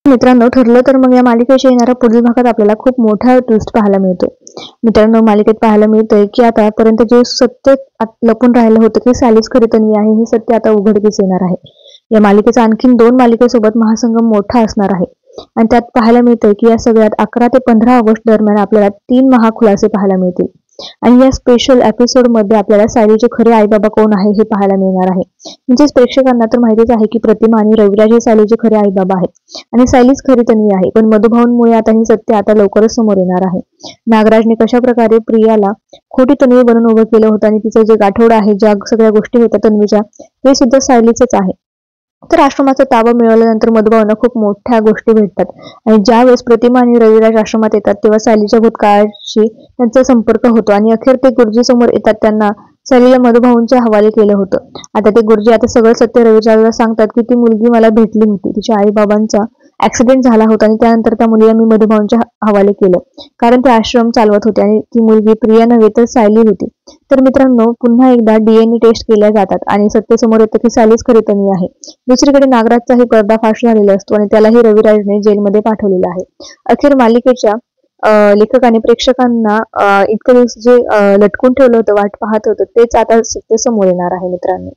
मित्रांनो, ठरलं तर मग या मालिकेच्या येणाऱ्या पुढील भागात आपल्याला खूप मोठा ट्विस्ट पाहायला मिळतो. मित्रांनो, मालिकेत पाहायला मिळतंय की आतापर्यंत जे सत्य लपून राहिलं होतं की सॅलीच खरी तन्वी आहे, हे सत्य आता उघडकीस येणार आहे. या मालिकेचा आणखीन 2 मालिकेसोबत महासंगम मोठा असणार आहे आणि त्यात पाहायला मिळतंय की या सगळ्यात 11 ते 15 ऑगस्ट दरम्यान आपल्याला 3 महाखुलासे पाहायला मिळतील आणि या स्पेशल एपिसोडमध्ये आपल्याला सायलीचे खरे आईबाबा कोण आहे हे पाहायला मिळणार आहे. म्हणजेच प्रेक्षकांना तर माहितीच आहे की प्रतिमा आणि रविराज हे सायलीचे खरे आईबाबा आहेत आणि सायलीच खरी तन्वी आहे. पण मधुभाऊंमुळे आता हे सत्य आता लवकरच समोर येणार आहे. नागराजने कशा प्रकारे प्रियाला खोटी तन्वी बनवून उभं केलं होतं आणि तिचं जे गाठोडं आहे, ज्या सगळ्या गोष्टी होत्या तन्वीच्या, ते सुद्धा सायलीचंच आहे. तर आश्रमाचा ताबा मिळवल्यानंतर मधुभाऊंना खूप मोठ्या गोष्टी भेटतात आणि ज्यावेळेस प्रतिमा आणि रविराज आश्रमात येतात तेव्हा सायलीच्या भूतकाळाशी त्यांचा संपर्क होतो आणि अखेर ते गुरुजी समोर येतात. त्यांना सायलीला मधुभाऊंच्या हवाले केलं होतं. आता ते गुरुजी आता सगळं सत्य रविराजला सांगतात की ती मुलगी मला भेटली होती, तिच्या आई बाबांचा ऍक्सिडेंट झाला होता आणि त्यानंतर त्या मुलीला मी मधुभाऊंच्या हवाले केलं, कारण ते आश्रम चालवत होते आणि ती मुलगी प्रिया नव्हे तर सायली होती. तर मित्रांनो, पुन्हा एकदा DNA टेस्ट केल्या जातात आणि सत्य समोर येतं की सायलीच खरी तन्वी आहे. दुसरीकडे नागराजचाही पर्दाफाश झालेला असतो आणि त्यालाही रविराजने जेलमध्ये पाठवलेलं आहे. अखेर मालिकेच्या लेखकाने प्रेक्षकांना इतके दिवस जे लटकून ठेवलं होतं, वाट पाहत होतं, तेच आता सत्य समोर येणार आहे मित्रांनो.